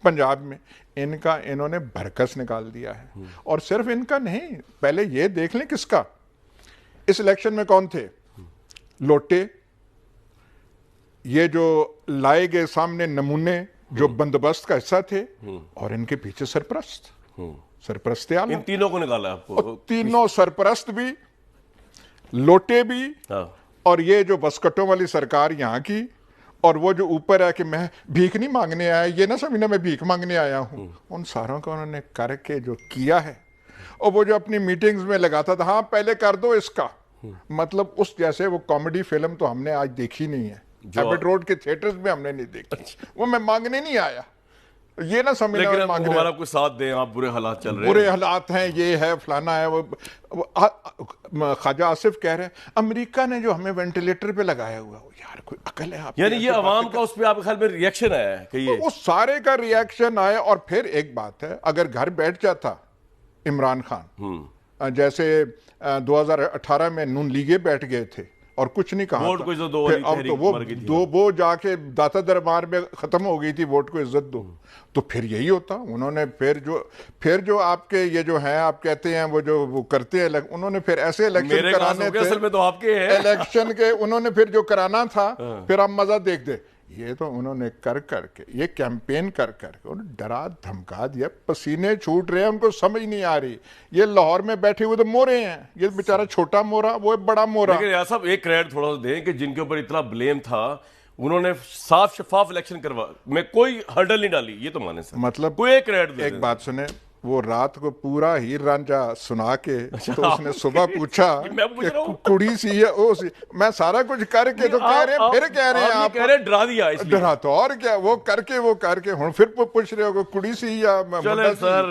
पंजाब में इनका इन्होंने भरकस निकाल दिया है। और सिर्फ इनका नहीं, पहले ये देख लें किसका। इस इलेक्शन में कौन थे? लोटे, ये जो लाए गए सामने नमूने जो बंदोबस्त का हिस्सा थे, और इनके पीछे सरपरस्त, सरपरस्त आलम। इन तीनों को निकाला आपको? तीनों, सरपरस्त भी, लोटे भी, और ये जो बसकटों वाली सरकार यहाँ की, और वो जो ऊपर है कि मैं भीख नहीं मांगने आया, ये ना समझना मैं भीख मांगने आया हूं। उन सारों को उन्होंने करके जो किया है, और वो जो अपनी मीटिंग्स में लगाता था, हाँ पहले कर दो इसका, मतलब उस जैसे वो कॉमेडी फिल्म तो हमने आज देखी नहीं है, एबट रोड के थिएटर्स में हमने नहीं देखी। वो मैं मांगने नहीं आया, ये ना समझना लेकिन मैं मांग हमारा कोई साथ दें, आप बुरे हालात चल रहे हैं, बुरे हालात हैं, ये है फलाना है। वो ख्वाजा आसिफ कह रहे हैं अमेरिका ने जो हमें वेंटिलेटर पे लगाया हुआ, यार कोई अकल है आप? यानी ये अवाम का उस पर आपके ख्याल में रिएक्शन आया है कि ये उस सारे का रिएक्शन आया। और फिर एक बात है, अगर घर बैठ जाता इमरान खान, जैसे 2018 में नून लीगे बैठ गए थे और कुछ नहीं कहा, वोट को इज्जत दो, फिर अब तो वो जाके दाता दरबार में खत्म हो गई थी, वोट को इज्जत दो, तो फिर यही होता। उन्होंने फिर जो आपके ये जो हैं, आप कहते हैं वो करते हैं, उन्होंने फिर ऐसे इलेक्शन कराने थे, असल में तो आपके हैं इलेक्शन के, उन्होंने फिर जो कराना था, फिर आप मजा देख दे। ये तो उन्होंने कर करके, ये कैंपेन कर करके उन्होंने डरा धमका दिया, पसीने छूट रहे हैं, उनको समझ नहीं आ रही। ये लाहौर में बैठे हुए तो मोरे हैं, ये बेचारा छोटा मोरा, वो बड़ा मोरा। लेकिन यार साहब एक क्रेडिट थोड़ा सा दें कि जिनके ऊपर इतना ब्लेम था, उन्होंने साफ शफाफ इलेक्शन करवा में कोई हर्डल नहीं डाली, ये तो माने सर, मतलब कोई एक क्रेडिट। एक बात सुने, वो रात को पूरा हीर रांझा सुना के, तो उसने सुबह पूछा कि कुड़ी सी है ओ सी, मैं सारा कुछ करके तो कह रहे हैं, फिर कह रहे हैं आप कह रहे डरा दिया, डरा तो और क्या, वो करके हुन फिर पूछ रहे हो कुड़ी सी या चले सर।